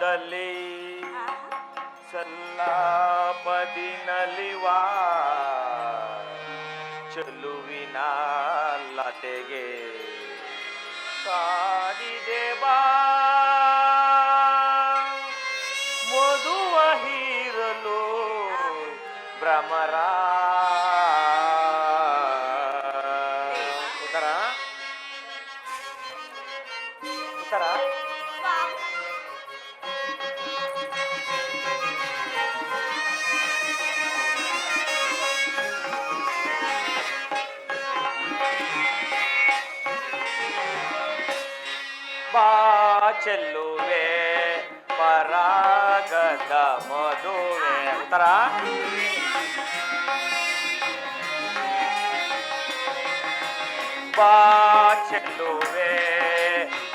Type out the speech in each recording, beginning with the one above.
ಮನದಲ್ಲಿ ಸಲ್ಲಾಪದಿ ನಲಿವಾ ಚೆಲುವಿನ ಲತೆಗೆ ಕಾಡಿದೆ ಬಾ ಮಧುವ ಹೀರಲು ಭ್ರಮರ ಉತ್ತರ ಉತ್ತರ ಬಾ ಚೆಲ್ಲುವೆ ಪರಾಗದ ಮಧುವೆ ಉತ್ತರ ಬಾ ಚೆಲ್ಲುವೆ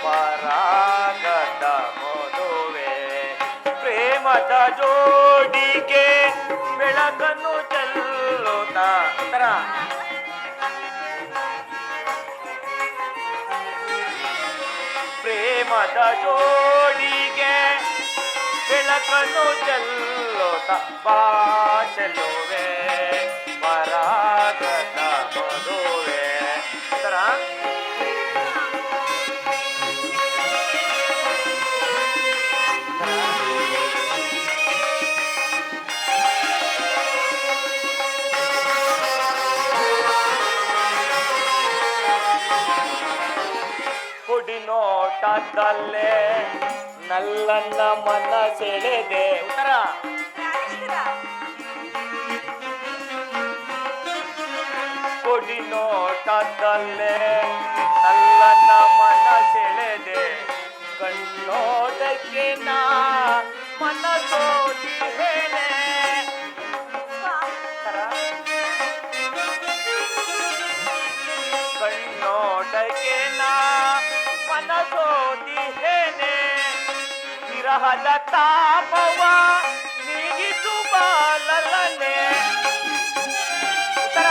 ಪರಾಗದ ಮಧುವೆ ಪ್ರೇಮದ ಜೋಡಿಗೆ ಬೆಳಕನ್ನು ಚೆಲ್ಲುತ್ತಾ ಉತ್ತರ ಪ್ರೇಮದ ಜೋಡಿಗೆ ಬೆಳಕನ್ನು ಚೆಲ್ಲೋತ ಬಾ ಚೆಲ್ಲುವೆ ಪರಾಗದ ಮಧುವೆ ಉತ್ತರ ಕುಡಿ ನೋಟದಲ್ಲೇ ನಲ್ಲನ್ನ ಮನ ಸೆಳೆದೆ ಉತ್ತರ ಕುಡಿ ನೋಟದಲ್ಲೇ ನಲ್ಲನ್ನ ಮನ ಸೆಳೆದೆ ಕಣ್ಣೋದಕ್ಕೆ ನಾ ಮನ ಸೋತಿದ್ದೇನೆ ಕಣ್ಣೋಟಕ್ಕೆ ನಾ ಮನಸೋದಿಹೇನೆ ವಿರಹದ ತಾಪವ ನೀಗಿಸು ಬಾಲಲನೆ ಉತ್ತರ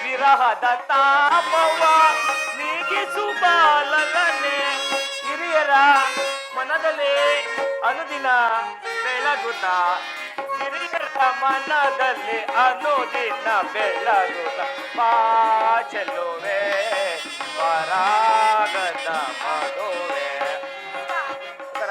ವಿರಹದ ತಾಪವ ನೀಗಿಸು ಬಾಲಲನೆ ಹಿರಿಯರ ಮನದಲ್ಲಿ ಅನುದಿನ ಬೆಳಗುತ್ತ ಹಿರಿಯರ ಮನದಲ್ಲಿ ಅನುದಿನ ಬೆಳಗುತ್ತ ಬಾ ಚೆಲ್ಲುವೆ ಪರಾಗದ ಮಧುವೆ ಉತ್ತರ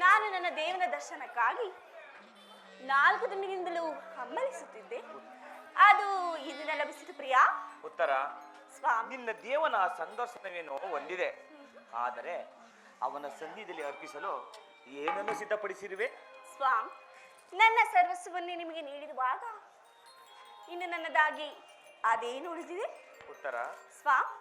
ನಾನು ನನ್ನ ದೇವನ ದರ್ಶನಕ್ಕಾಗಿ 4 ದಿನದಿಂದಲೂ ಹಮ್ಮಲಿಸುತ್ತಿದ್ದೆ. ಅದು ಇಂದಿನ ಲಭಿಸಿತು ಪ್ರಿಯಾ. ಉತ್ತರ ಸ್ವಾಮಿ, ನಿನ್ನ ದೇವನ ಸಂದರ್ಶನವೇನೋ ಹೊಂದಿದೆ, ಆದರೆ ಅವನ ಸನ್ನಿಧಿಯಲ್ಲಿ ಅರ್ಪಿಸಲು ಏನನ್ನು ಸಿದ್ಧಪಡಿಸಿರುವೆ? ಸ್ವಾಮಿ, ನನ್ನ ಸರ್ವಸ್ವವನ್ನೇ ನಿಮಗೆ ನೀಡಿರುವಾಗ ಇನ್ನು ನನ್ನದಾಗಿ ಅದೇನು ಉಳಿದಿದೆ? ಉತ್ತರ ಸ್ವಾಮಿ,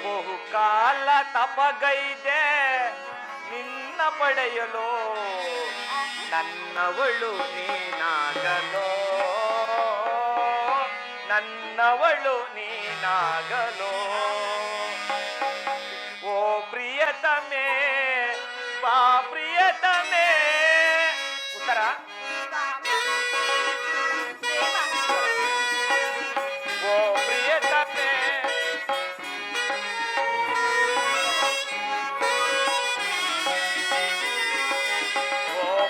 ಬಹುಕಾಲ ತಪಗೈದೆ ನಿನ್ನ ಪಡೆಯಲು ನನ್ನವಳು ನೀನಾಗಲೋ ನನ್ನವಳು ನೀನಾಗಲೋ ಓ ಪ್ರಿಯತಮೇ ಬಾ ಪ್ರಿಯತಮೇ ಉತ್ತರ ಓ ಪ್ರಿಯತಮೇ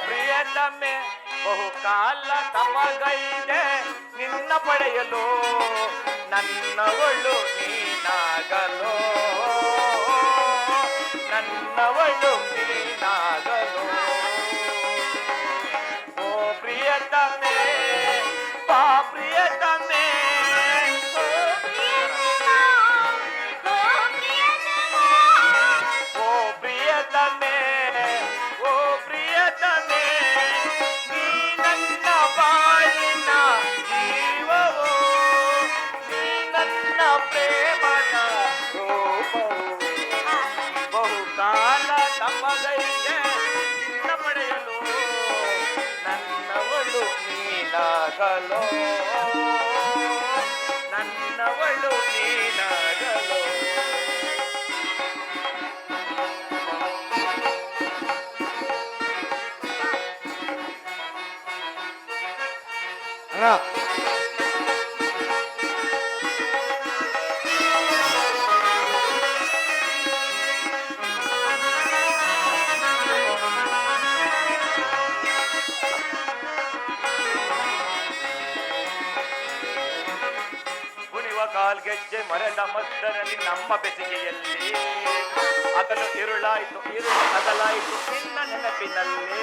ಪ್ರಿಯತಮೆ ಬಹುಕಾಲ ತಪಗೈದೆ ನಿನ್ನ ಪಡೆಯಲು ನನ್ನವಳು ನೀನಾಗಲೋ ನನ್ನವಳು ನೀನಾಗಲೋ ಓ ಪ್ರಿಯತಮೆ ಬಾ ಪ್ರಿಯತಮೆ ಓ ಪ್ರಿಯತಮೆ ಓ ಪ್ರಿಯತಮೆ ನೀ ನನ್ನ ಬಾಳಿನ ಜೀವವು ನೀ ನನ್ನ ಪ್ರೇಮದ ರೂಪವು ಬಹುಕಾಲ ತಪಗೈದೆ ನಿನ್ನ ಪಡೆಯಲು ನನ್ನವಳು ನೀನಾಗಲೋ ನನ್ನವಳು ನೀನಾಗಲೋ ಕುಣಿವ ಕಾಲ್ಗೆಜ್ಜೆ ಮರದ ಮದ್ದರಲ್ಲಿ ನಮ್ಮ ಬೆಸಿಗೆಯಲ್ಲಿ ಹಗಲು ಇರುಳಾಯಿತು ಇರುಳು ಹಗಲಾಯಿತು ನಿನ್ನ ನೆನಪಿನಲ್ಲಿ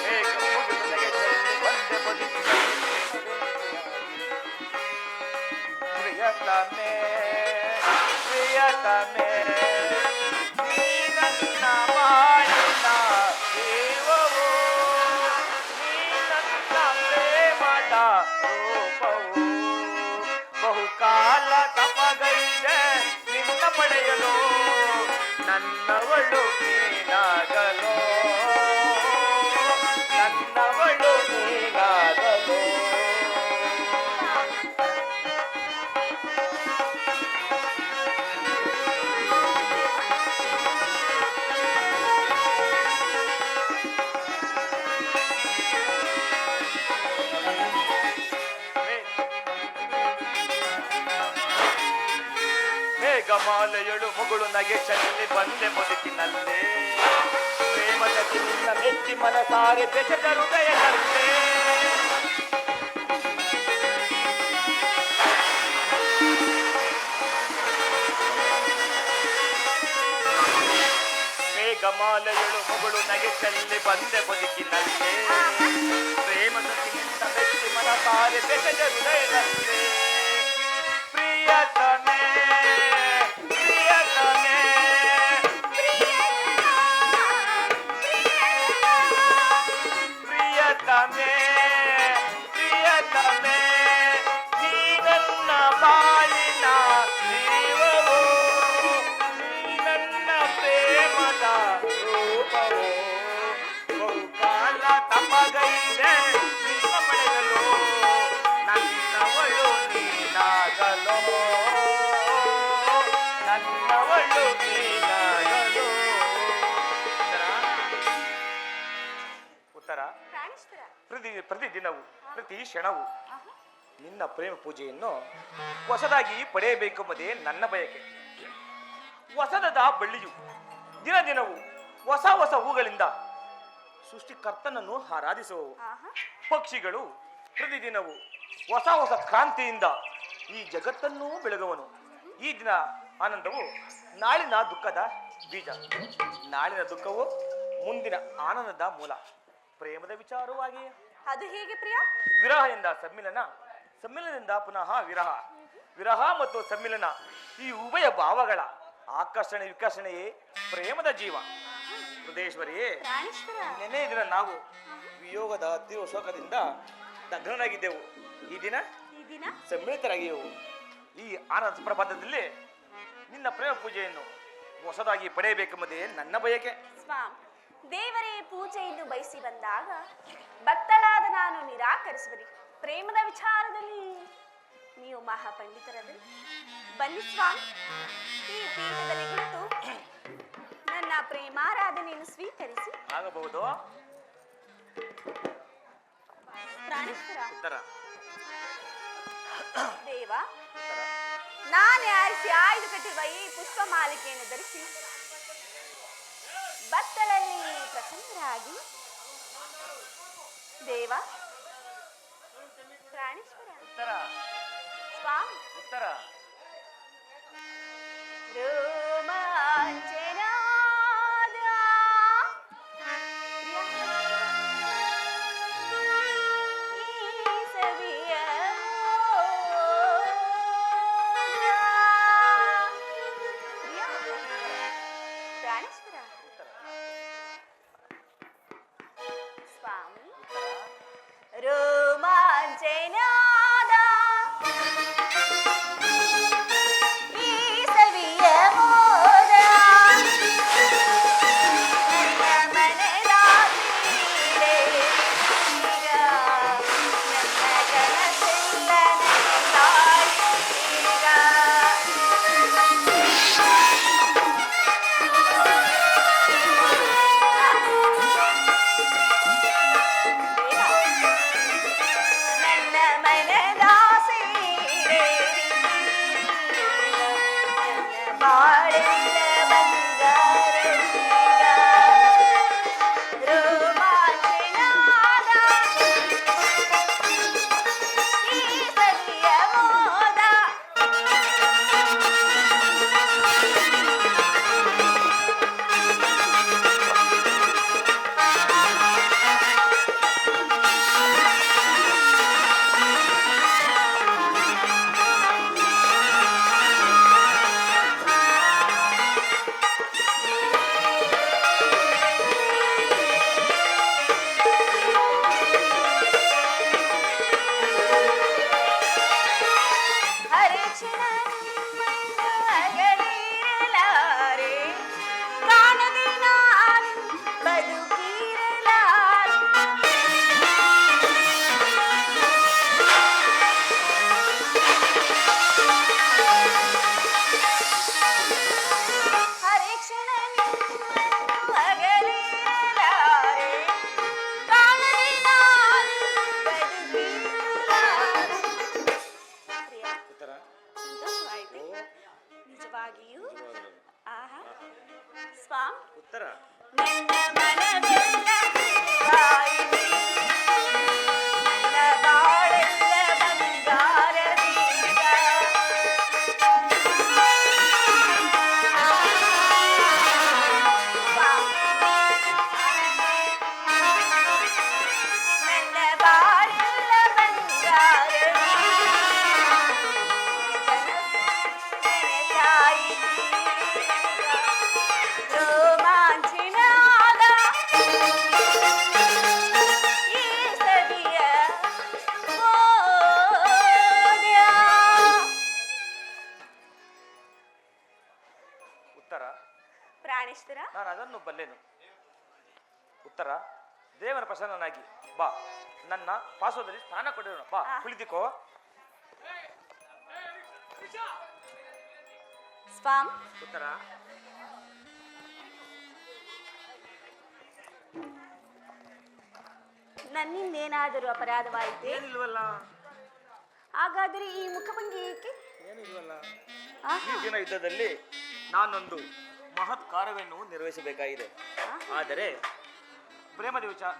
ಬೇಗ ಮುಗಿದೊಳಗೆ ಚೆಲ್ಲಿ ಬಂದೆ ಬದುಕಿನಲ್ಲಿ ಪ್ರಿಯತಮೇ ಪ್ರಿಯತಮೇ ನೀ ನನ್ನ ಬಾಳಿನ ಜೀವವು ನೀ ನನ್ನ ಪ್ರೇಮದ ರೂಪವು ಬಹುಕಾಲ ತಪಗೈದೆ ನಿನ್ನ ಪಡೆಯಲು ನನ್ನವಳು ನೀನಾಗಲೋ ನನ್ನವಳು ನೀನಾಗಲೋ ಮೇಘಮಾಲೆಯಳು ಮುಗುಳು ನಗೆ ಚೆಲ್ಲಿ ಬಂದೆ ಬದುಕಿನಲ್ಲೇ ಪ್ರೇಮದಲ್ಲಿ ನಿನ್ನ ಮೆಚ್ಚಿ ಮನಸಾರೆ ಬೆಸೆದ ಹೃದಯದಲ್ಲೇ ಮೇಘಮಾಲೆಯಳು ಮುಗುಳು ನಗೆ ಚೆಲ್ಲಿ ಬಂದೆ ಬದುಕಿನಲ್ಲೇ ಪ್ರೇಮದಲ್ಲಿ ನಿನ್ನ ಮೆಚ್ಚಿ ಮನಸಾರೆ ಬೆಸೆದ ಹೃದಯದಲ್ಲೇ ಪ್ರಿಯತಮೇ ಪ್ರಿಯತಮೇ ಪ್ರಿಯತಮೇ ಪ್ರಿಯತಮೇ ನೀ ನನ್ನ ಬಾಳಿನ ಜೀವವು ನೀ ನನ್ನ ಪ್ರೇಮದ ರೂಪವು ಬಹುಕಾಲ ತಪಗೈದೆ ನಿನ್ನ ಪಡೆಯಲು ನನ್ನವಳು ನೀನಾಗಲೋ ನನ್ನವಳು ನೀನಾಗಲೋ ಉತ್ತರ ಪ್ರತಿದಿನವೂ ಪ್ರತಿ ಕ್ಷಣವು ನಿನ್ನ ಪ್ರೇಮ ಪೂಜೆಯನ್ನು ಹೊಸದಾಗಿ ಪಡೆಯಬೇಕೆಂಬುದೇ ನನ್ನ ಬಯಕೆ. ಹೊಸದಾದ ಬಳ್ಳಿಯು ದಿನ ದಿನವೂ ಹೊಸ ಹೊಸ ಹೂಗಳಿಂದ ಸೃಷ್ಟಿಕರ್ತನನ್ನು ಆರಾಧಿಸುವವು. ಪಕ್ಷಿಗಳು ಪ್ರತಿದಿನವೂ ಹೊಸ ಹೊಸ ಕ್ರಾಂತಿಯಿಂದ ಈ ಜಗತ್ತನ್ನು ಬೆಳಗುವನು. ಈ ದಿನ ಆನಂದವು ನಾಳಿನ ದುಃಖದ ಬೀಜ, ನಾಳಿನ ದುಃಖವು ಮುಂದಿನ ಆನಂದದ ಮೂಲ. ಪ್ರೇಮದ ವಿಚಾರವಾಗಿ ಅದು ಹೇಗೆ ಪ್ರಿಯ? ವಿರಹದಿಂದ ಸಮ್ಮಿಲನ, ಸಮ್ಮಿಲನದಿಂದ ಪುನಃ ವಿರಹ, ವಿರಹ ಮತ್ತು ಸಮ್ಮಿಲನ ಈ ಉಭಯ ಭಾವಗಳ ಆಕರ್ಷಣೆ ವಿಕರ್ಷಣೆಯೇ ಪ್ರೇಮದ ಜೀವ. ಹೃದಯೇಶ್ವರಿ, ಪ್ರಾಣೇಶ್ವರ, ನೆನ್ನೆ ದಿನ ನಾವು ವಿಯೋಗದ ತೀವ್ರ ಶೋಕದಿಂದ ದಗ್ಧನಾಗಿದ್ದೆವು. ಈ ದಿನ ಸಮ್ಮಿಳಿತರಾಗಿದ್ದೆವು. ಈ ಆನಂದ ಪ್ರಭಾತದಲ್ಲಿ ನಿನ್ನ ಪ್ರೇಮ ಪೂಜೆಯನ್ನು ಹೊಸದಾಗಿ ಪಡೆಯಬೇಕೆಂಬುದೇ ನನ್ನ ಬಯಕೆ. ಸ್ವಾಮಿ, ದೇವರೇ ಪೂಜೆಯನ್ನು ಬಯಸಿ ಬಂದಾಗ ಭಕ್ತಳಾದ ನಾನು ನಿರಾಕರಿಸುವರಿ. ಪ್ರೇಮದ ವಿಚಾರದಲ್ಲಿ ನೀವು ಮಹಾಪಂಡಿತರಲ್ಲಿ. ಬನ್ನಿ ಸ್ವಾಮಿ, ಈ ಪೀಠದಲ್ಲಿ ಕುಳಿತು ನನ್ನ ಪ್ರೇಮಾರಾಧನೆಯನ್ನು ಸ್ವೀಕರಿಸಿ. ಆಗಬಹುದು. ಪ್ರಾಣೇಶ್ವರ, ದೇವ, ನಾನೇ ಆರಿಸಿ ಆಯ್ದು ಕಟ್ಟಿರುವ ಈ ಪುಷ್ಪ ಮಾಲಿಕೆಯನ್ನು ಧರಿಸಿ ಭಕ್ತರಲ್ಲಿ ಪ್ರಸನ್ನರಾಗಿ. ದೇವ, ಪ್ರಾಣೇಶ್ವರ, ಸ್ವಾಮಿ, ರೋಮಾಂಚನಾದ ಈ ಸವಿಯ ಪ್ರಾಣೇಶ್ವರ, ಸ್ವಾಮಿ, ರೋಮಾಂಚನಾದ ಈ ಸವಿಯ ಮೋದ ನನ್ನ ಮನದಾಗಿದೆ. ಈಗ ನನ್ನ ಕನಸೆಲ್ಲ ನನಗಾಯಿತೀಗ. ನನ್ನ ಮನದಾಸೆ ನನ್ನ ಬಾಳೆಲ್ಲ ಬಂಗಾರವೀಗ. ರೋಮಾಂಚನಾದ ಈ ಸವಿಯ ಮೋದ ಹರಕ್ಷಣ ನಿಮ್ಮನ್ನು ಅಗಲಿರಲಾರೆ, ಕಾಣದೆ ನಾನು ಬದುಕಿರಲಾರೆ. ಹರಕ್ಷಣ ನಿಮ್ಮನ್ನು ಅಗಲಿರಲಾರೆ, ಕಾಣದೆ ನಾನು ಬದುಕಿರಲಾರೆ. ಪ್ರಿಯ, ಸಂತೋಷವಾಯಿತು ನಿಜವಾಗಿಯೂ. ಆಹಾ, ಸ್ವಾಮಿ, ನನ್ನ ಮನವೆಲ್ಲ ಬಾಯಿದೆ, ನನ್ನ ಬಾಳೆಲ್ಲ ಬಂಗಾರವೀಗ. ನನ್ನ ಬಾಳೆಲ್ಲ ಬಂಗಾರವೀಗ. ರೋಮಾಂಚನಾದ ಈ ಸವಿಯ ಮೋದ. ಉತ್ತರ, ಪ್ರಾಣೇಶ್ವರ, ನಾನು ಅದನ್ನು ಬಲ್ಲೆನು. ಉತ್ತರ, ದೇವರ ಪ್ರಸನ್ನನಾಗಿ ಬಾ, ನನ್ನ ಪಾರ್ಶ್ವದಲ್ಲಿ ಸ್ನಾನ ಕೊಡಿರೋಣ. ಬಾ, ಕುಳಿತಿಕೋ. ಸ್ವಾಮಿ, ಉತ್ತರ, ನನ್ನಿಂದೇನಾದರೂ ಅಪರಾಧವಾಯಿತೆ? ಏನಿಲ್ವಲ್ಲ. ಹಾಗಾದರೆ ಈ ಮುಖಭಂಗಿ ಏಕೆ? ಏನಿಲ್ವಲ್ಲ. ಆಹಾ. ಈ ದಿನ ಯುದ್ಧದಲ್ಲಿ ನಾನೊಂದು ಮಹತ್ ಕಾರ್ಯವನ್ನು ನಿರ್ವಹಿಸಬೇಕಾಗಿದೆ. ಆದರೆ ಪ್ರೇಮದ ವಿಚಾರ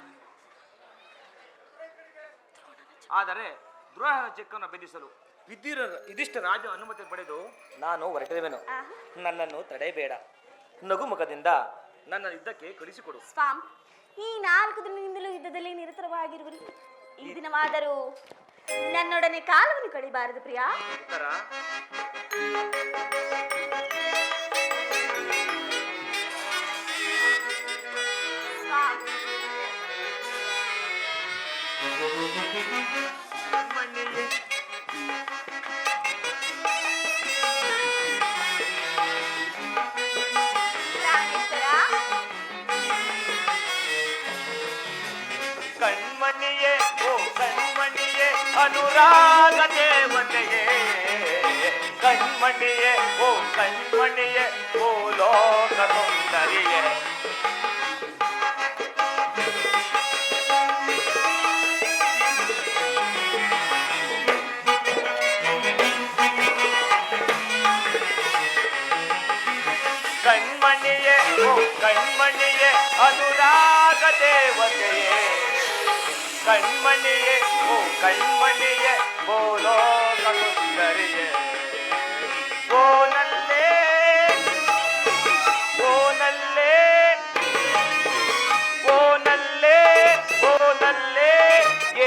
ಆದರೆ ದ್ರೋಹದ ಚೆಕ್ಕನ್ನು ಬೆದಿಸಲು ಇದಿಷ್ಟ ರಾಜ ಅನುಮತಿ ಪಡೆದು ನಾನು ಹೊರಟಿರುವೆನು. ನನ್ನನ್ನು ತಡೆಯಬೇಡ. ನಗುಮುಖದಿಂದ ನನ್ನ ಯುದ್ಧಕ್ಕೆ ಕಳಿಸಿಕೊಡು. ಸ್ವಾಮಿ, ಈ 4 ದಿನದಿಂದಲೂ ಯುದ್ಧದಲ್ಲಿ ನಿರತವಾಗಿರುವರು. ಈ ದಿನವಾದರೂ ನನ್ನೊಡನೆ ಕಾಲವನ್ನು ಕಡಿಬಾರದು ಪ್ರಿಯ. ಉತ್ತರ ಮಣ್ಣಿಗೆ ಕಣ್ಮಣಿಯೇ ಓ ಕಣ್ಮಣಿಯೇ ಅನುರಾಗ ದೇವತೆಯೇ ಕಣ್ಮಣಿಯೇ ಓ ಕಣ್ಮಣಿಯೇ ಓ ಲೋಕ ಸುಂದರಿಯೇ ಕಣ್ಮಣಿಯೇ ಓ ಕಣ್ಮಣಿಯೇ ಅನುರಾಗ ದೇವತೆಯೇ ಕಣ್ಮಣಿಯೇ ಓ ಕಣ್ಮಣಿಯೇ ಓ ಲೋಕ ಸುಂದರಿಯೇ ಓನಲ್ಲೇ ಓನಲ್ಲೇ ಓನಲ್ಲೇ ಓನಲ್ಲೇ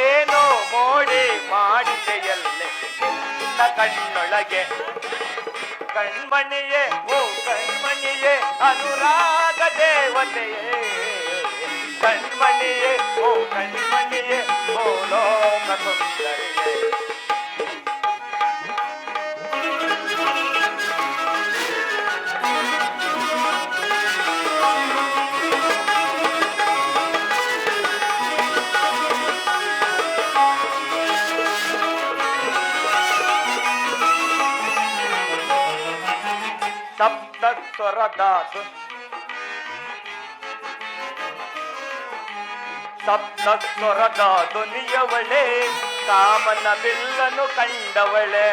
ಏನೋ ಮೋಡಿ ಮಾಡಿದೆಯಲ್ಲೇ ನಿನ್ನ ಕಣ್ಣೊಳಗೆ ಕಣ್ಮಣಿಯೇ ಓ ಕಣ್ಮಣಿಯೇ ಅನುರಾಗ ದೇವತೆಯೇ ಕಣ್ಮಣಿಯೇ ಓ ಕಣ್ಮಣಿಯೇ ಓ ಲೋಕ ಸುಂದರಿಯೇ ಸಪ್ತ ಸ್ವರದ ಸಪ್ತ ಸ್ವರದ ಧ್ವನಿಯವಳೆ ಕಾಮನ ಬಿಲ್ಲನು ಕಂಡವಳೆ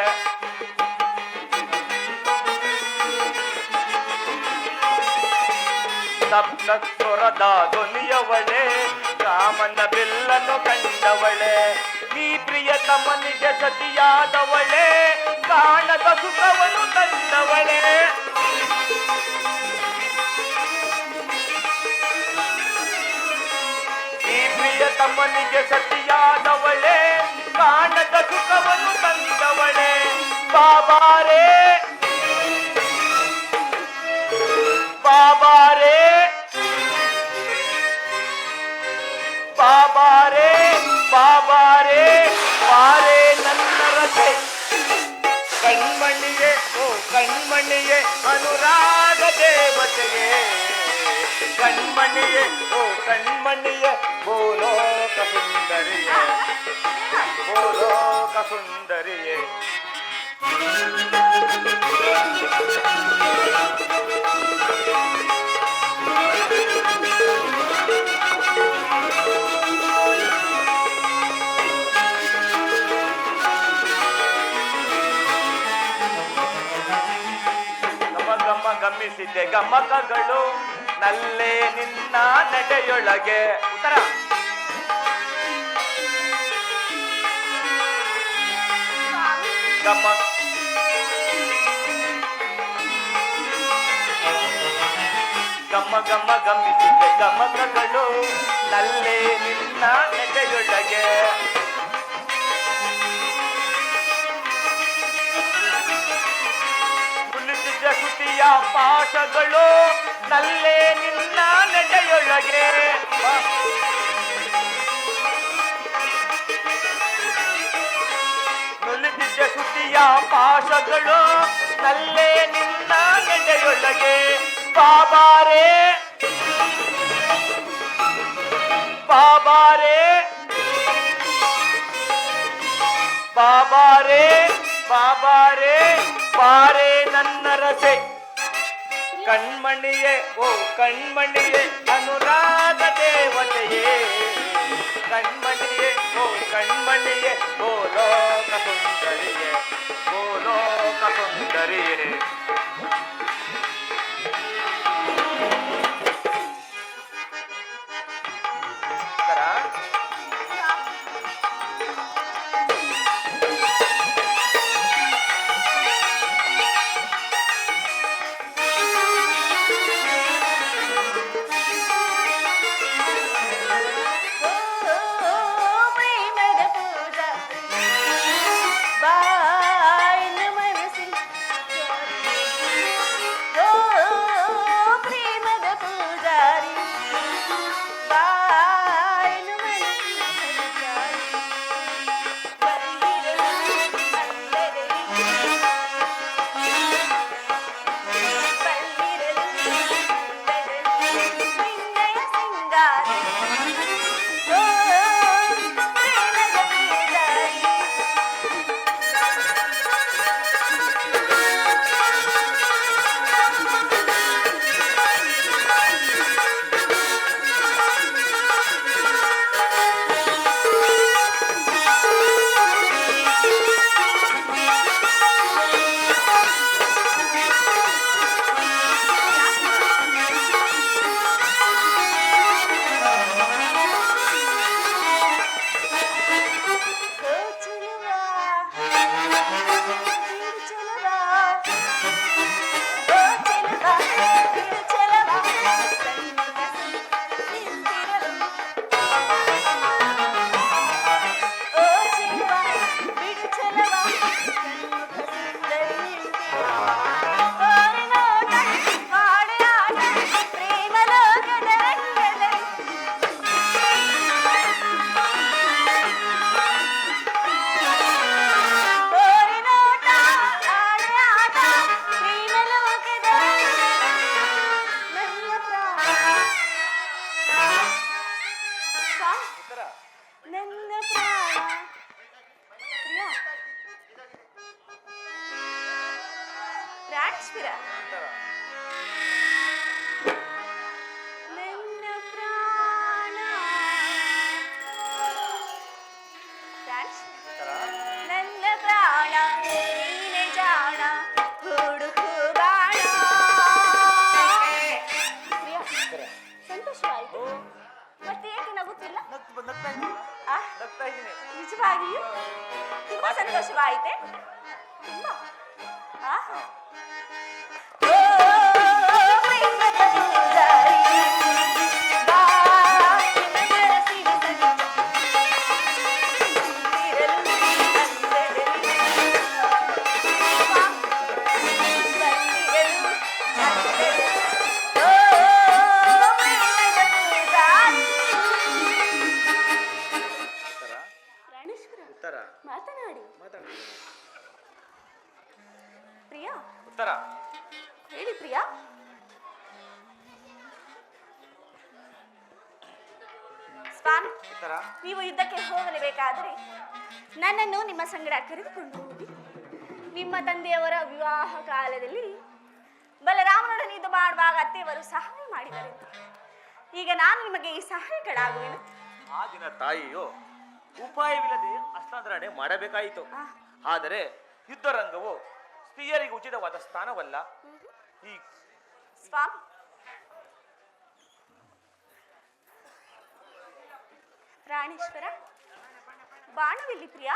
ಸಪ್ತ ಸ್ವರದ ಧ್ವನಿಯವಳೆ ಕಾಮನ ಬಿಲ್ಲನು ಕಂಡವಳೆ ಈ ಪ್ರಿಯತಮನಿಗೆ ಸತಿಯಾದವಳೆ ಕಾಣದ ಸುಖವನ್ನು ತಂದವಳೆ ಈ ಪ್ರಿಯತಮನಿಗೆ ಸತಿಯಾದವಳೆ ಕಾಣದ ಸುಖವನ್ನು ತಂದವಳೆ ಬಾಬಾರೇ ಬಾಬಾರೇ ಬಾಬಾರೇ ಬಾಬಾರೇ ಬಾರೇ ನನ್ನ ರಥೆ ಕಣ್ಮಣಿಯೇ ಓ ಕಣ್ಮಣಿಯೇ ಅನುರಾಗ ದೇವತೆಯೇ ಕಣ್ಮಣಿಯೇ ಓ ಕಣ್ಮಣಿಯೇ ಓ ಲೋಕ ಸುಂದರಿಯೇ ಓ ಲೋಕ ಸುಂದರಿಯೇ ಗಮಿಸಿದೆ ಗಮಕಗಳು ನಲ್ಲೇ ನಿನ್ನ ನಡೆಯೊಳಗೆ ಉತ್ತರ ಗಮ ಗಮ ಗಮ ಗಮಿಸಿದೆ ಗಮಕಗಳು ನಲ್ಲೇ ನಿನ್ನ ನಡೆಯೊಳಗೆ ಶ್ರುತಿಯ ಪಾಠಗಳು ನಲ್ಲೇ ನಿನ್ನ ನಡೆಯೊಳಗೆ ನುಲಿದಿದ್ದ ಶ್ರುತಿಯ ಪಾಠಗಳು ನಲ್ಲೇ ನಿನ್ನ ನಡೆಯೊಳಗೆ ಬಾಬಾರೇ ಬಾಬಾರೇ ಬಾಬಾರೇ ಬಾಬಾರೇ ಬಾರೇ ನನ್ನ ರಸೆ ಕಣ್ಮಣಿಯೇ ಓ ಕಣ್ಮಣಿಯೇ ಅನುರಾಗ ದೇವತೆಯೇ ಕಣ್ಮಣಿಯೇ ಓ ಕಣ್ಮಣಿಯೇ ಓ ಲೋಕ ಸುಂದರಿಯೇ ಓ ಲೋಕ ಸುಂದರಿಯೇ ತುಂಬಾ ಸಂತೋಷವಾಯಿತೆ. ತುಂಬಾ ಆಹಾ. ಮಾತನಾಡಿ. ಪ್ರಿಯಾ, ಉತ್ತರ ಹೇಳಿ ಪ್ರಿಯಾ. ಸ್ವಾಮಿ, ನೀವು ಯುದ್ಧಕ್ಕೆ ಹೋಗಲೇಬೇಕಾದರೆ ನನ್ನನ್ನು ನಿಮ್ಮ ಸಂಗಡ ಕರೆದುಕೊಂಡು ಹೋಗಿ ನಿಮ್ಮ ತಂದೆಯವರ ವಿವಾಹ ಕಾಲದಲ್ಲಿ ಬಲರಾಮನೊಡನೆ ಯುದ್ಧ ಮಾಡುವಾಗ ಅತ್ತೆಯವರು ಸಹಾಯ ಮಾಡಿದರು. ಈಗ ನಾನು ನಿಮಗೆ ಈ ಸಹಾಯಕಳಾಗುವೆನು. ಆ ದಿನ ತಾಯಿಯು ಉಪಾಯವಿಲ್ಲದೆ ಹಸ್ತಾಂತರಣೆ ಮಾಡಬೇಕಾಯಿತು. ಆದರೆ ಯುದ್ಧರಂಗವು ಸ್ತ್ರೀಯರಿಗೆ ಉಚಿತವಾದ ಸ್ಥಾನವಲ್ಲ. ಈ ಸ್ವಾಮಿ, ರಾಣೇಶ್ವರ, ಬಾಣವಿಲ್ಲಿ ಪ್ರಿಯಾ.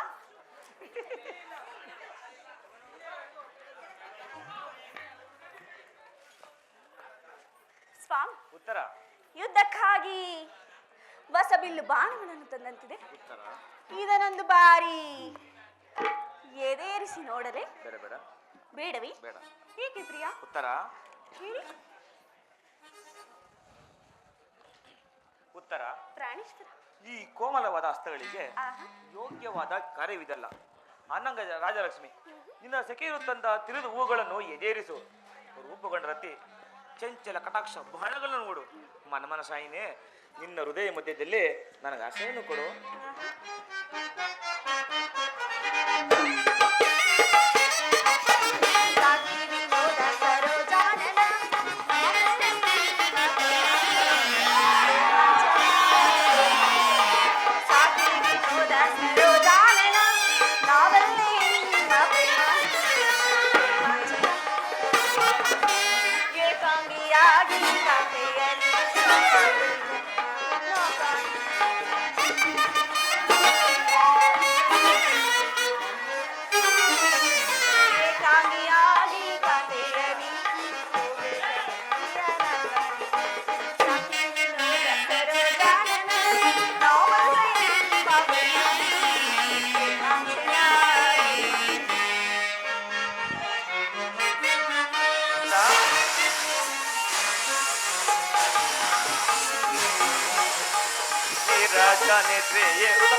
ಸ್ವಾಮಿ, ಉತ್ತರ ಯುದ್ಧಕ್ಕಾಗಿ ಬಸಬಿಲ್ಲು ಬಾಣಗಳನ್ನು ತಂದಂತಿದೆ. ಇದನ್ನೊಂದು ಬಾರಿ ಎದೇರಿಸಿ ನೋಡಲೆ ಬೇಡವೇ? ಏಕೆ ಪ್ರಿಯಾ? ಉತ್ತರ ಹೇಳಿ. ಉತ್ತರ ಪ್ರಾಣೇಶ್ವರ, ಈ ಕೋಮಲವಾದ ಹಸ್ತಗಳಿಗೆ ಯೋಗ್ಯವಾದ ಕಾರ್ಯವಿದಲ್ಲ. ಅನ್ನಂಗ ರಾಜಲಕ್ಷ್ಮಿ, ನಿನ್ನ ಸೆಕೆಯರು ತಂದ ತಿರುದು ಹೂಗಳನ್ನು ಎದೇರಿಸು. ರೂಪುಗೊಂಡರತಿ ಚಂಚಲ ಕಟಾಕ್ಷ ಬಾಣಗಳನ್ನು ನೋಡು. ಮನಮನಸಾಯಿನೇ, ನಿನ್ನ ಹೃದಯ ಮಧ್ಯದಲ್ಲಿ ನನಗೆ ಆಸೆಯನ್ನು ಕೊಡು.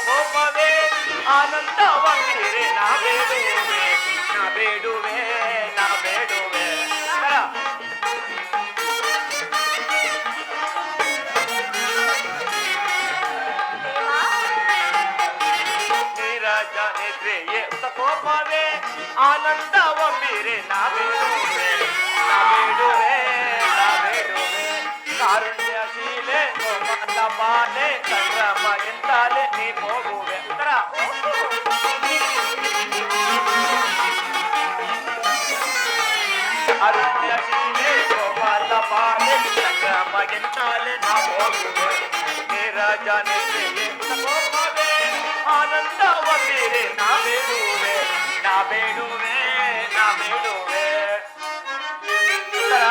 ಕೋಪವೇ ಆನಂದವಂದಿರೆ ನಾ ಬೇಡುವೆ, ನಾ ಬೇಡುವೆ, ನಾ ಬೇಡುವೆ. ನೀರಜ ನೇತ್ರೆಯೇ ಕೋಪವೇ ಆನಂದವಂದಿರೆ ನಾ ಬೇಡುವೆ, ನಾ ಬೇಡುವೆ, ನಾ ಬೇಡುವೆ. ಕಾರುಣ್ಯಶೀಲೆ ಗೋಮಾತ ಬಾಲೆ ಸಂಗ್ರಾಮ ಎಂತಾಲೆ ನೀ ಹೋಗುವೆ. ಉತ್ತರ ಅರುಣ್ಯಶೀಲೆ ಗೋಮಾತ ಬಾಲೆ ಸಂಗ್ರಾಮ ಎಂತಾಲೆ ನಾ ಹೋಗುವೆ. ನೀರಜನೆ ಕೋಪವೇ ಆನಂದವಂದಿರೆ ನಾ ಬೇಡುವೆ, ನಾ ಬೇಡುವೆ, ನಾ ಬೇಡುವೆ. ಉತ್ತರ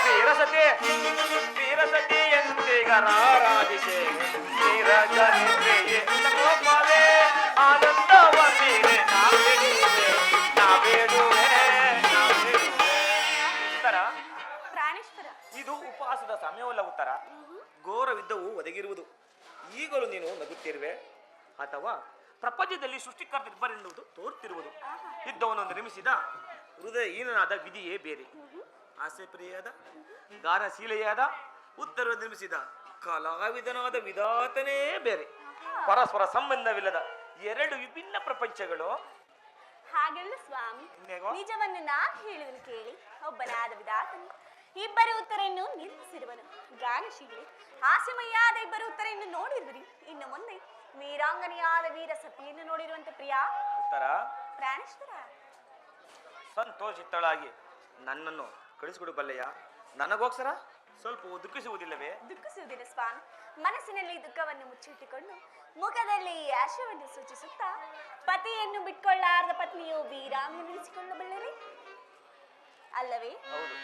ವೀರಸತಿ ವೀರಸತಿ ಎಂದಿಗರಾರಾಧಿಸೆ ವೀರಜನಿತ್ರೆಯೇ ಗೋಪಾಲೆ ಆನಂದವ ನೀರೆ ನಾವೇಡುವೆ ನಾವೇಡುವೆ ನಾವೇಡುವೆ. ಉತ್ತರ ಪ್ರಾಣೇಶ್ವರ, ಇದು ಉಪವಾಸದ ಸಮಯವಲ್ಲ ಉತ್ತರ. ಘೋರವಿದ್ದವು ಒದಗಿರುವುದು. ಈಗಲೂ ನೀನು ನಗುತ್ತಿರುವೆ ಅಥವಾ ಪ್ರಪಂಚದಲ್ಲಿ ಸೃಷ್ಟಿಕರ್ತಿಬ್ಬರೆನ್ನುವುದು ತೋರುತ್ತಿರುವುದು. ಯುದ್ಧವನ್ನು ನಿರ್ಮಿಸಿದ ಹೃದಯಹೀನನಾದ ವಿಧಿಯೇ ಬೇರೆ, ಆಸೆ ಪ್ರಿಯಾದ ಗಾನಶೀಲೆಯಾದ ಉತ್ತರ ನಿರ್ಮಿಸಿದ ಕಲಾವಿದನಾದ ವಿಧಾತನೇ ಬೇರೆ. ಪರಸ್ಪರ ಸಂಬಂಧವಿಲ್ಲದ ಎರಡು ವಿಭಿನ್ನ ಪ್ರಪಂಚಗಳು. ಹಾಗೆಲ್ಲ ಸ್ವಾಮಿ, ಇನ್ನೇಗೋ? ನಿಜವನ್ನು ನಾನು ಹೇಳಿದನು ಕೇಳಿ. ಒಬ್ಬನಾದ ವಿಧಾತನು ಇಬ್ಬರು ಉತ್ತರೆಯನ್ನು ನಿರ್ಮಿಸಿರುವನು. ಗಾನಶೀಲೆ ಹಾಸ್ಯಮಯ್ಯಾದ ಇಬ್ಬರು ಉತ್ತರೆಯನ್ನು ನೋಡಿರುವಿರಿ. ಇನ್ನು ಮುಂದೆ ವೀರಾಂಗನೆಯಾದ ವೀರ ಸತಿಯನ್ನು ನೋಡಿರುವಂತೆ ಪ್ರಿಯಾ. ಉತ್ತರ ಪ್ರಾಣೇಶ್ವರ, ಸಂತೋಷಿತಳಾಗಿ ನನ್ನನ್ನು ಕಳಿಸಿಕೊಡಬಲ್ಲೆಯ? ನನಗೋಸ್ಕರ ಸ್ವಲ್ಪ ದುಃಖಿಸುವುದಿಲ್ಲವೇ? ದುಃಖಿಸುವುದಿಲ್ಲ ಸ್ವಾಮಿ. ಮನಸ್ಸಿನಲ್ಲಿ ದುಃಖವನ್ನು ಮುಚ್ಚಿಟ್ಟುಕೊಂಡು ಮುಖದಲ್ಲಿ ಆಶಯವನ್ನು ಸೂಚಿಸುತ್ತಾ ಪತಿಯನ್ನು ಬಿಟ್ಕೊಳ್ಳಾರದ ಪತ್ನಿಯು ವೀರಾಂಗನೆನಿಸಿಕೊಳ್ಳಬಲ್ಲರೇ ಅಲ್ಲವೇ? ಹೌದು.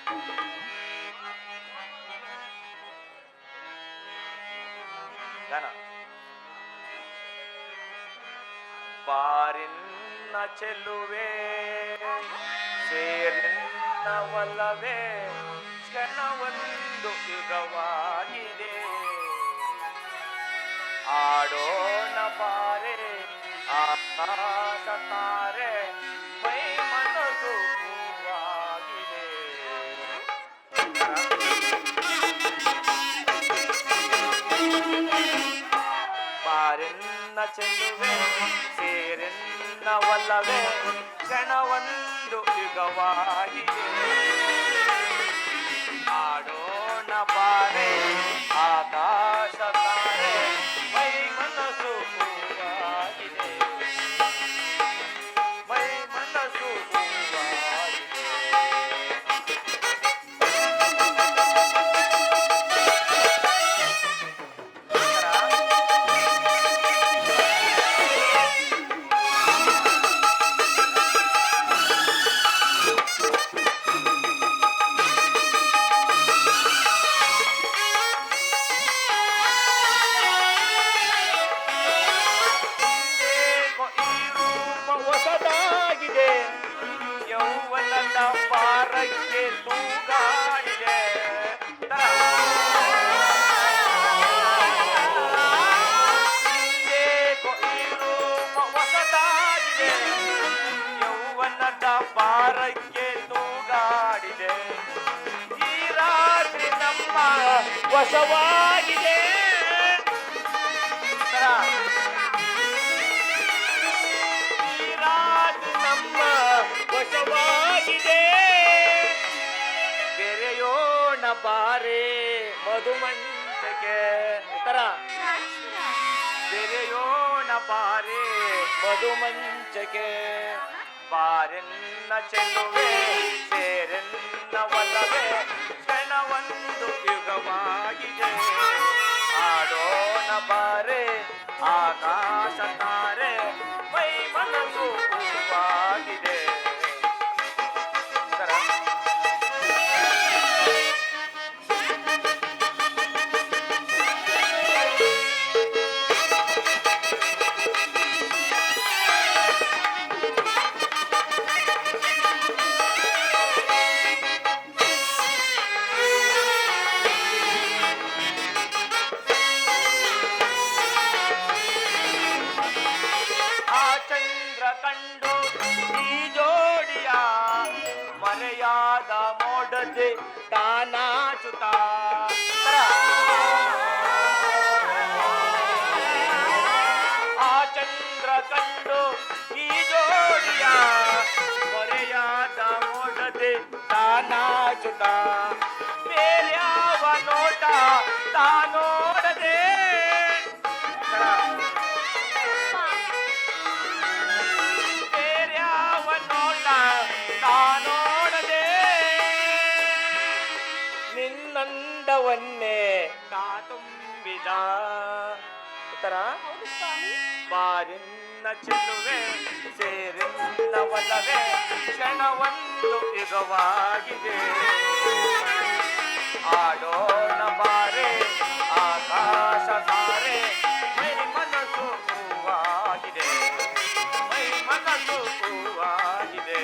ಗಾನ ಬಾರಿನ್ನ ಚೆಲ್ಲುವೆ ಸೇರಿನ್ನ ಒಲ್ಲವೇ ಕ್ಷಣವೊಂದು ಯುಗವಾಗಿದೆ ಆಡೋಣ ಬಾರೆ ಆಕಾಶ ತಾರೆ ಮೈ ಮನಸ್ಸು ಹೂವಾಗಿದೆ. ಬಾರೆನ್ನ ಚೆಲ್ಲುವೆ ಸೇರೆನ್ನ ಒಲ್ಲವೇ ಕ್ಷಣವೊಂದು ಯುಗವಾಗಿದೆ ಆಡೋಣ ಬಾರೆ ಆಕಾಶ ತಾರೆ ಮೈ ಮನಸ್ಸು ಹೂವಾಗಿದೆ ಮೈ ಮನಸ್ಸು ಹೂವಾಗಿದೆ. ಹೊಸದಾಗಿದೆ ಯೌವನದ ಪಾರಕ್ಕೆ ತೂಗಾಡಿದೆ ಹೊಸದಾಗಿದೆ ಯೌವನದ ಪಾರಕ್ಕೆ ತೂಗಾಡಿದೆ ಈ ರಾತ್ರಿ ನಮ್ಮ ವಶವಾಗಿದೆ. ನಮ್ಮ ವಶವಾಗಿದೆ ಬೆರೆಯೋಣ ಬಾರೆ ಮಧುಮಂಚಕ್ಕೆ. ಉತ್ತರ ಬೆರೆಯೋಣ ಬಾರೆ ಮಧುಮಂಚಕ್ಕೆ ಬಾರೆನ್ನ ಚೆಲ್ಲುವೆ ಸೇರೆನ್ನ ಒಲ್ಲವೇ ಕ್ಷಣವೊಂದು ಯುಗವಾಗಿದೆ ಆಡೋಣ ಬಾರೆ ಆಕಾಶ ತಾರೆ ಮೈ ಮನಸ್ಸು ಹೂವಾಗಿದೆ. ಕಂಡು ಈ ಜೋಡಿಯ ಮರೆಯಾದ ಮೋಡದೆ ತಾನಾಚುತ್ತ ಆ ಚಂದ್ರ ಕಂಡು ಈ ಜೋಡಿಯ ಮರೆಯಾದ ಮೋಡದೆ ತಾನಾಚುತ್ತ ಬೇರೆ ಯಾವ ನೋಟ ತಾನೋಡದೆ ನಿನ್ನಂದವನ್ನೇ ತಾ ತುಂಬಿದ. ಉತ್ತರ ಹೌದು ಸ್ವಾಮಿ. ಬಾರಿನ್ನ ನಿನ್ನ ಚೆಲುವೆ ಸೇರಿಲ್ಲವಲ್ಲವೇ ಕ್ಷಣವೊಂದು ಯುಗವಾಗಿದೆ ಆಡೋಣ ಬಾರೆ ಆಕಾಶ ತಾರೆ ಮೈ ಮನಸ್ಸು ಹೂವಾಗಿದೆ ಮೈ ಮನಸ್ಸು ಹೂವಾಗಿದೆ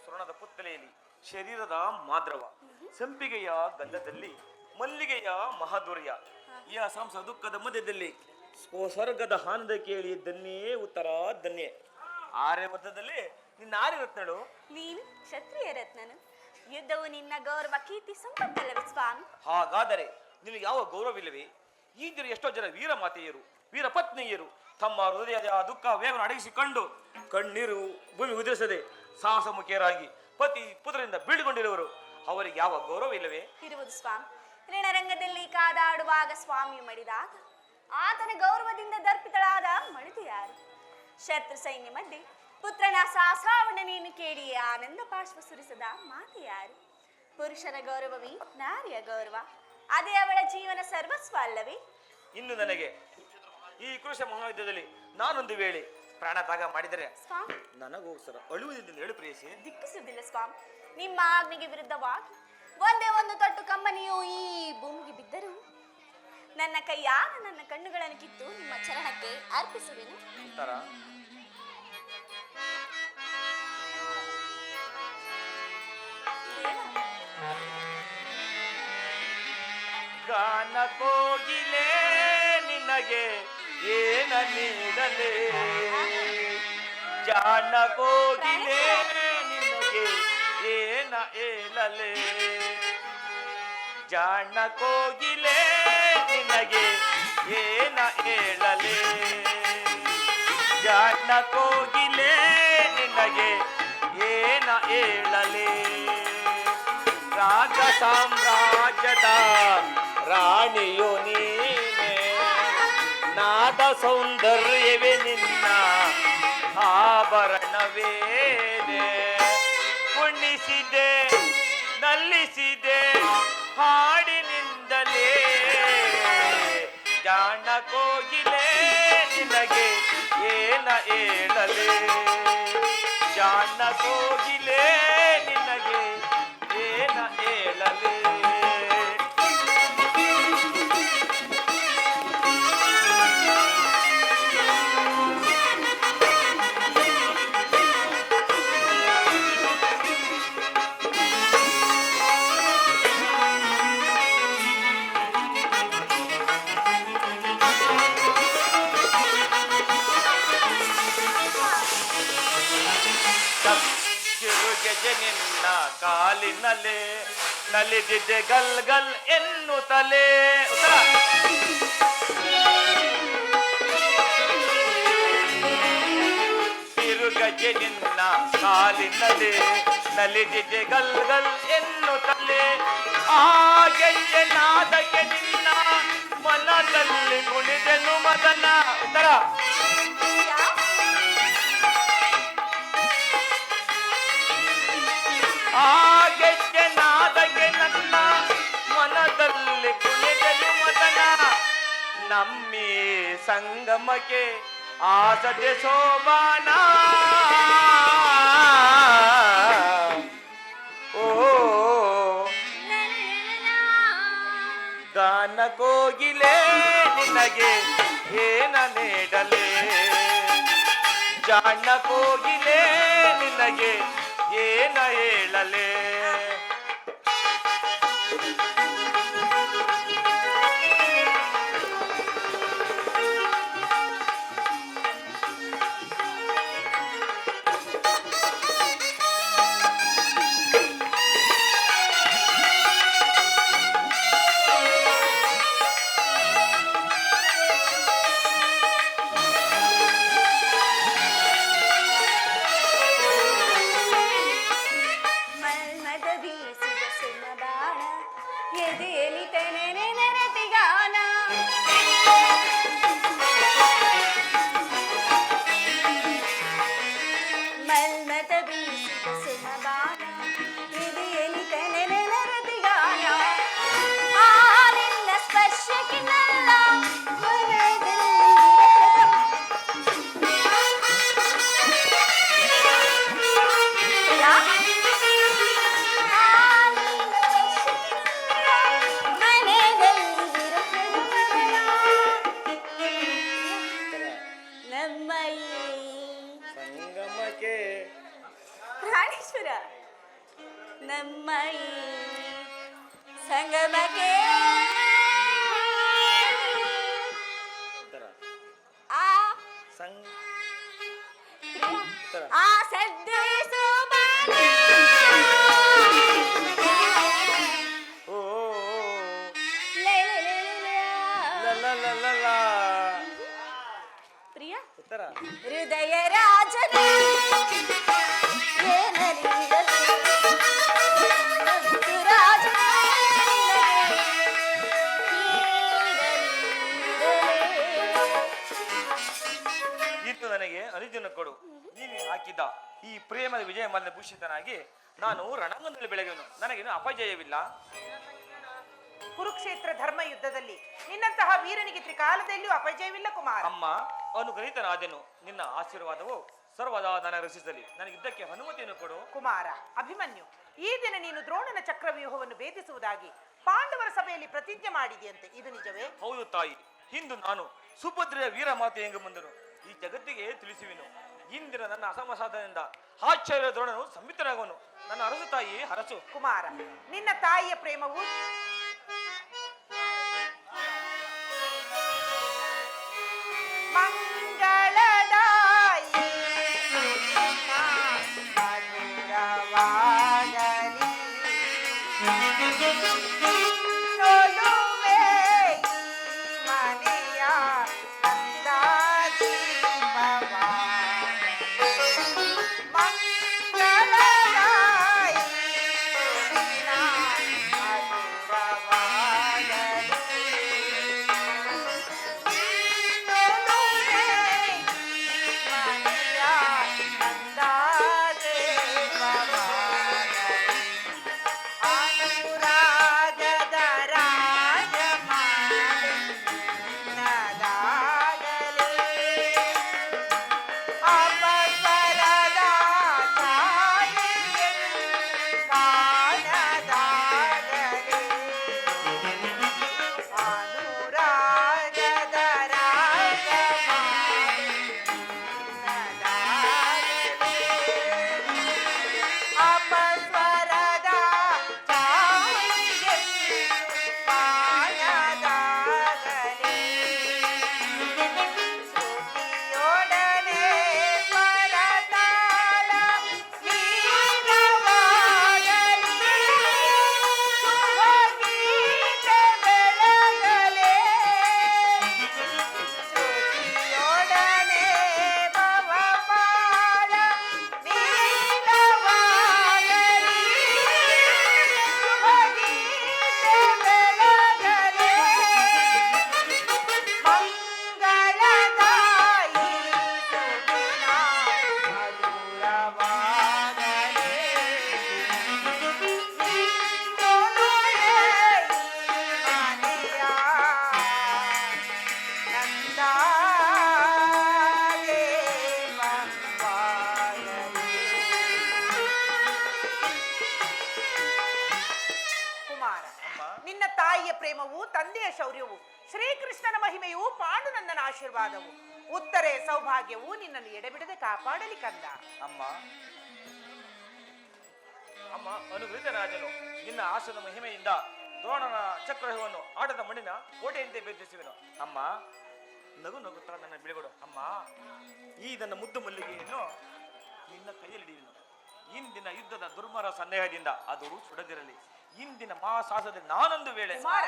ಸ್ವರ್ಣದ ಪುತ್ತಲೆಯಲ್ಲಿ ಶರೀರದ ಮಾದ್ರವ ಸಂಪಿಗೆಯ ಗಂಧದಲ್ಲಿ ಮಲ್ಲಿಗೆಯ ಮಹಾದುರ್ಯ ಈ ಅಸಂಸ ದುಃಖದ ಮಧ್ಯದಲ್ಲಿ ಸ್ವರ್ಗದ ಆನಂದ ಕೇಳಿ ಧನ್ಯೇ ಉತ್ತರ ಧನ್ಯೆ ಆರ್ಯವರ್ಧದಲ್ಲಿ ನಿನ್ನ ಆರ್ಯರತ್ನಳು ನೀನು ಕ್ಷತ್ರಿಯ ರತ್ನನು ಯುದ್ಧವು ನಿನ್ನ ಗೌರವ ಕೀರ್ತಿ ಸಂಪತ್ತಲ್ಲವೇ ಸ್ವಾಮಿ ಹಾಗಾದರೆ ನಿನಗೆ ಯಾವ ಗೌರವವಿಲ್ಲವೇ ಈ ದಿನ ಎಷ್ಟೋ ಜನ ವೀರ ಮಾತೆಯರು ವೀರ ಪತ್ನಿಯರು ತಮ್ಮ ಹೃದಯದ ದುಃಖ ವೇಗವನ್ನು ಅಡಗಿಸಿಕೊಂಡು ಕಣ್ಣೀರು ಭೂಮಿ ಉದಿಸದೆ ಸಾಹಸ ಮುಖಿಯರಾಗಿ ಪತಿ ಪುತ್ರರಿಂದ ಬೀಳ್ಕೊಂಡಿರುವರು ಅವರಿಗೆ ಯಾವ ಗೌರವ ಇಲ್ಲವೇ ಇರುವುದು ಸ್ವಾಮಿ ರಣರಂಗದಲ್ಲಿ ಕಾದಾಡುವಾಗ ಸ್ವಾಮಿ ಮಡಿದಾಗ ಆತನ ಗೌರವದಿಂದ ದರ್ಪಿತಳಾದ ಮಣಿದು ಯಾರು ಶತ್ರು ಸೈನ್ಯ ಮಧ್ಯೆ ಪುತ್ರನ ಸಾಸಾವನ್ನ ನೀನು ಕೇಳಿ ಆನಂದ ಪಾರ್ಶ್ವ ಸುರಿಸದ ಮಾತೆ ಯಾರು ಪುರುಷನ ಗೌರವವೇ ನಾರಿಯ ಗೌರವ ಅದೇ ಅವಳ ಜೀವನ ಸರ್ವಸ್ವ ಅಲ್ಲವೇ ಇನ್ನು ನನಗೆ ಈ ಕೃಷ ಮಹಾಯುದ್ಧದಲ್ಲಿ ನಾನೊಂದು ವೇಳೆ ಪ್ರಾಣ ತ್ಯಾಗ ಮಾಡಿದರೆ ಸ್ವಾಮಿ ನನಗೋಸ್ಕರ ಅಳುವುದೆಂದು ಹೇಳು ಪ್ರೇಯಸಿ ದಿಕ್ಕಿಸುವುದಿಲ್ಲ ಸ್ವಾಮಿ ನಿಮ್ಮ ಆಜ್ಞೆಗೆ ವಿರುದ್ಧವಾಗಿ ಒಂದೇ ಒಂದು ತೊಟ್ಟು ಕಂಬನಿಯು ಈ ಭೂಮಿಗೆ ಬಿದ್ದರೂ ನನ್ನ ಕೈಯಾಗ ನನ್ನ ಕಣ್ಣುಗಳನ್ನು ಕಿತ್ತು ನಿಮ್ಮ ಚರಣಕ್ಕೆ ಅರ್ಪಿಸುವೆನು ಗಾನ ಕೋಗಿಲೆ ನಿನಗೆ ಏನ ನೀಡಲೇ ಜಾಣ ಕೋಗಿಲೆ ನಿನಗೆ ಏನ ಏಲಲೆ ಜಾಣ ಕೋಗಿಲೆ ನಿನಗೆ ಏನ ಏಳಲೆ ಜಾಣ ಕೋಗಿಲೆ ನಿನಗೆ ಏನ ಏಳಲೆ ರಾಗ ಸಾಮ್ರಾಜ್ಯದ ರಾಣಿಯು ನೀನೆ ನಾದ ಸೌಂದರ್ಯವೇ ನಿನ್ನ ಆಭರಣವೇನೆ ಕುಣಿಸಿದೆ ನಲ್ಲಿಸಿದೆ ಹಾಡಿನಿಂದಲೇ ಜಾಣ ಕೋಗಿಲೆ ನಿನಗೆ ಏನ ಏಳಲೆ ಜಾಣ ಕೋಗಿಲೆ ನಿನಗೆ ಏನ ಏಳಲೆ ಕಿರುಗೆಜೆ ನಿನ್ನ ಕಾಲಿನಲ್ಲೇ ನಲಿದಿದೆ ಗಲ್ ಗಲ್ ಎನ್ನುತ್ತಲೇ. ಉತ್ತರ. ಕಿರುಗಜೆ ನಿನ್ನ ಕಾಲಿನಲ್ಲೇ ನಲಿದಿದೆ ಗಲ್ ಗಲ್ ಎನ್ನುತ್ತಲೇ. ಆ ಗೆಜ್ಜೆ ನಾದಕ್ಕೆ ನಿನ್ನ ಮನದಲ್ಲಿ ಕುಣಿದೆನು ಮದನ. ಉತ್ತರ. ಆ ಗೆಜ್ಜೆ ನಾದಕ್ಕೆ ನನ್ನ ಮನದಲ್ಲಿ ಕುಣಿದೆನು ಮದನ. ನಮ್ಮಿ ಸಂಗಮಕ್ಕೆ ಆಸದೆ ಶೋಭಾನ. ಓ ಗಾನ ಕೋಗಿಲೆ ನಿನಗೆ ಏನ ನೀಡಲೇ. ಜಾಣ ಕೋಗಿಲೆ ನಿನಗೆ ಏನ ಹೇಳಲೇ. ಪ್ರಾಣೇಶ್ವರ ನಮ್ಮ ಈ ಸಂಗಮಕ್ಕೆ ಆ ಆ ಸದ್ದಿಸು ಪ್ರಿಯ ಹೃದಯ ರಾಜನ ಇನ್ನು ನನಗೆ ಅನುದಿನ ಕೊಡು. ನೀನು ಹಾಕಿದ್ದ ಈ ಪ್ರೇಮದ ವಿಜಯ ಮಲ್ಲ ಭೂಷಿತನಾಗಿ ನಾನು ರಣಾಂಗಣದಲ್ಲಿ ಬೆಳಗುವೆನು. ನನಗೇನು ಅಪಜಯವಿಲ್ಲ. ಕುರುಕ್ಷೇತ್ರ ಧರ್ಮ ಯುದ್ಧದಲ್ಲಿ ನಿನ್ನಂತಹ ವೀರನಿಗೆ ತ್ರಿಕಾಲದಲ್ಲಿಯೂ ಅಪಜಯವಿಲ್ಲ ಕುಮಾರ. ಅಮ್ಮ ಅನುಗ್ರಹಿತನಾದೆನು. ನಿನ್ನ ಆಶೀರ್ವಾದವು ಸರ್ವದಾ ನನ್ನ ರಚಿಸಲಿ. ನನಗೆ ಯುದ್ಧಕ್ಕೆ ಅನುಮತಿಯನ್ನು ಕೊಡು. ಕುಮಾರ ಅಭಿಮನ್ಯು, ಈ ದಿನ ನೀನು ದ್ರೋಣನ ಚಕ್ರವ್ಯೂಹವನ್ನು ಭೇದಿಸುವುದಾಗಿ ಪಾಂಡವರ ಸಭೆಯಲ್ಲಿ ಪ್ರತಿಜ್ಞೆ ಮಾಡಿದೆಯಂತೆ, ಇದು ನಿಜವೇ? ಹೌದು ತಾಯಿ. ಇಂದು ನಾನು ಸುಭದ್ರೆಯ ವೀರಮಾತೆ ಎಂಗ ಬಂದನು ಈ ಜಗತ್ತಿಗೆ ತಿಳಿಸುವೆನು. ಇಂದಿನ ನನ್ನ ಅಸಮಸಾಧನೆಯಿಂದ ಆಚಾರ್ಯ ದ್ರೋಣನು ಸಂಬಿತನಾಗುವನು. ನನ್ನ ಅರಸು ತಾಯಿ ಹರಸು. ಕುಮಾರ, ನಿನ್ನ ತಾಯಿಯ ಪ್ರೇಮವು ಮಂಗಳದಾಯಿ ಮಧುರವಾಗಲಿ. ಸೋಲುವೆ ಮನೆಯ ನಂದಾದೀಪವ. ಮಂಗಳದಾಯಿ ಮಧುರವಾಗಲಿ. ತಂದೆಯ ಶೌರ್ಯವು, ಶ್ರೀಕೃಷ್ಣನ ಮಹಿಮೆಯು, ಪಾಂಡುನಂದನ ಆಶೀರ್ವಾದವು, ಉತ್ತರೆ ಸೌಭಾಗ್ಯವು ನಿನ್ನನ್ನು ಎಡೆಬಿಡದೆ ಕಾಪಾಡಲಿ ಕಂದ. ಅಮ್ಮ ಅಮ್ಮ ಅನುಗ್ರಹಿತ ರಾಜನು ನಿನ್ನ ಆಶದ ಮಹಿಮೆಯಿಂದ ದ್ರೋಣನ ಚಕ್ರವ್ಯೂಹವನ್ನು ಆಟದ ಮಣ್ಣಿನ ಕೋಟೆಯಂತೆ ಭೇದಿಸುವೆನು. ಅಮ್ಮ ನಗು ನಗುತ್ತಾ ನನ್ನ ಬಿಳಿಗೊಡು. ಅಮ್ಮ ಈ ನನ್ನ ಮುದ್ದು ಮಲ್ಲಿಗೆಯನ್ನು ನಿನ್ನ ಕೈಯಲ್ಲಿಡುವೆನು. ಇಂದಿನ ಯುದ್ಧದ ದುರ್ಮರ ಸಂದೇಹದಿಂದ ಅದು ಸುಡದಿರಲಿ. ಇಂದಿನ ಮಹಾಸಾಹಸದಲ್ಲಿ ನಾನೊಂದು ವೇಳೆ ಕುಮಾರ,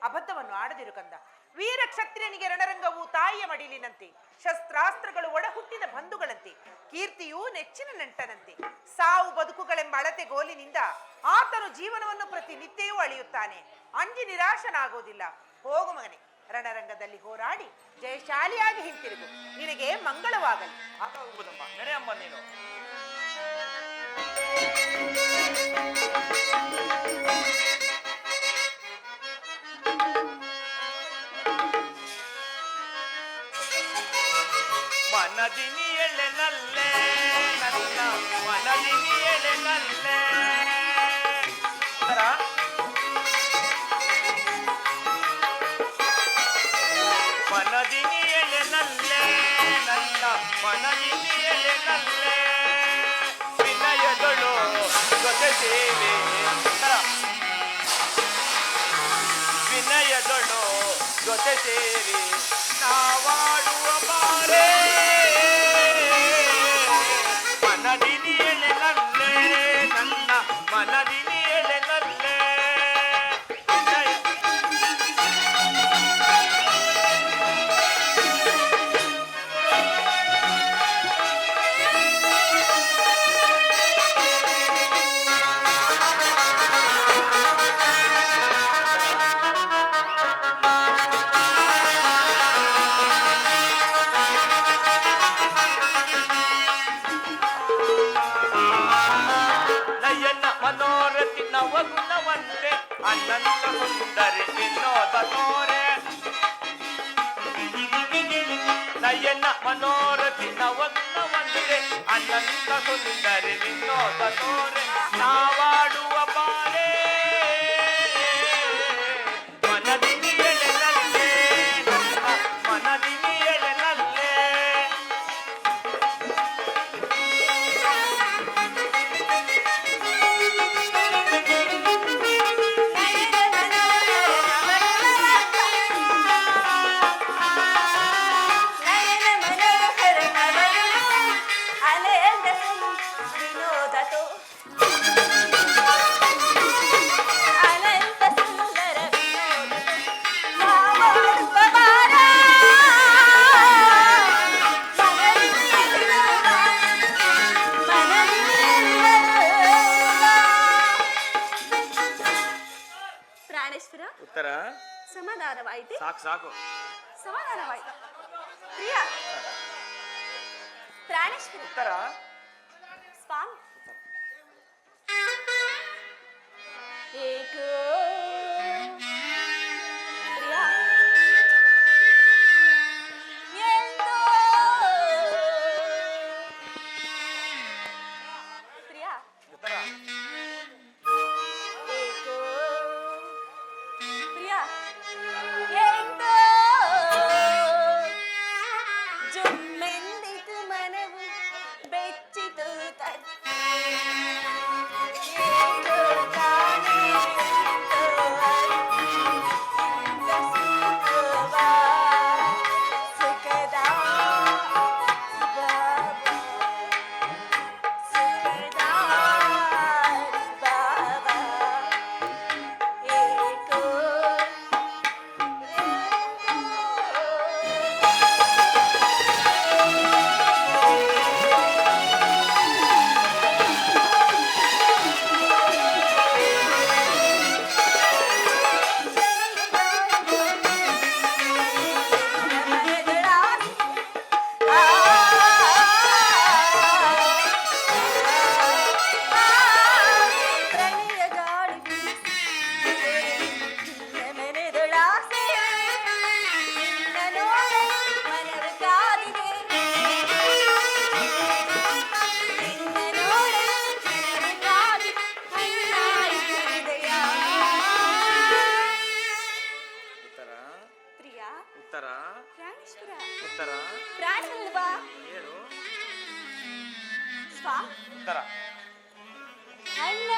ಅಬದ್ಧವನ್ನು ಆಡದಿರು ಕಂದ. ವೀರ ಕ್ಷತ್ರಿಯನಿಗೆ ರಣರಂಗವು ತಾಯಿಯ ಮಡಿಲಿನಂತೆ, ಶಸ್ತ್ರಾಸ್ತ್ರಗಳು ಒಡ ಹುಟ್ಟಿದ ಬಂಧುಗಳಂತೆ, ಕೀರ್ತಿಯು ನೆಚ್ಚಿನ ನೆಂಟನಂತೆ. ಸಾವು ಬದುಕುಗಳೆಂಬ ಅಳತೆ ಗೋಲಿನಿಂದ ಆತನು ಜೀವನವನ್ನು ಪ್ರತಿನಿತ್ಯವೂ ಅಳೆಯುತ್ತಾನೆ. ಅಂಜಿ ನಿರಾಶನಾಗೋದಿಲ್ಲ. ಹೋಗು ಮಗನೇ, ರಣರಂಗದಲ್ಲಿ ಹೋರಾಡಿ ಜಯಶಾಲಿಯಾಗಿ ಹಿಂತಿರುಗು. ನಿನಗೆ ಮಂಗಳವಾಗಲಿ. ಆಗುವುದಮ್ಮ. ನೆನೆಯಮ್ಮ ನೀನು. ಮನದಿನಿ ಎಳೆನಲ್ಲೇ ನನ್ನ ಮನದಿನಿ ಎಳೆನಲ್ಲೇ ಮನದಿನಿ ಎಳೆನಲ್ಲೇ ನನ್ನ ಮನದಿನಿ ಎಳೆನಲ್ಲೇ ವಿನಯದಳು ಜೊತೆ ಸೇವೆ ವಿನಯದಳು ಜೊತೆ ಸೇರಿ ನಾವಾಡುವ ಬಾರೇ ಮನದಿನಿ ಎಳೆನಲ್ಲೇ ನನ್ನ ಮನದಿನಿ ಎಳೆನಲ್ಲೇ ಮನೋರಥಿ ನವಗುಣವಂತೆ ಅನಂತ ಸುಂದರಿ ವಿನೋದ ತೋರೆ ನಯನ ಮನೋರಥಿ ನವಗುಣವಂತೆ ಅನಂತ ಸುಂದರಿ ವಿನೋದ ತೋರೆ ನಾವಾಡುವ ಬಾರೇ ಮನದಿನಿ ಎಳೆನಲ್ಲೇ ನನ್ನ ಮನದಿನಿ ಎಳೆನಲ್ಲೇ ಉತ್ತರ ಸಮಾಧಾನವಾಯಿತು. ಸಾಕು ಸಾಕು ಸಮಾಧಾನವಾಯಿತು. ಪ್ರಿಯ ಪ್ರಾಣೇಶ್ವರಿ. ಉತ್ತರ ಸ್ವಾಮಿ ಏಕೋ ಪ್ರಿಯ ಎಂದೋ ಪ್ರಿಯ ಉತ್ತರ ಏಕೋ ಪ್ರಿಯ ಎಂದೋ ಜುಮ್ಮೆಂದಿತು ಮನವು ಬೆತ್ತ ಉತ್ತರವಾ? ಉತ್ತರ. ಅಣ್ಣ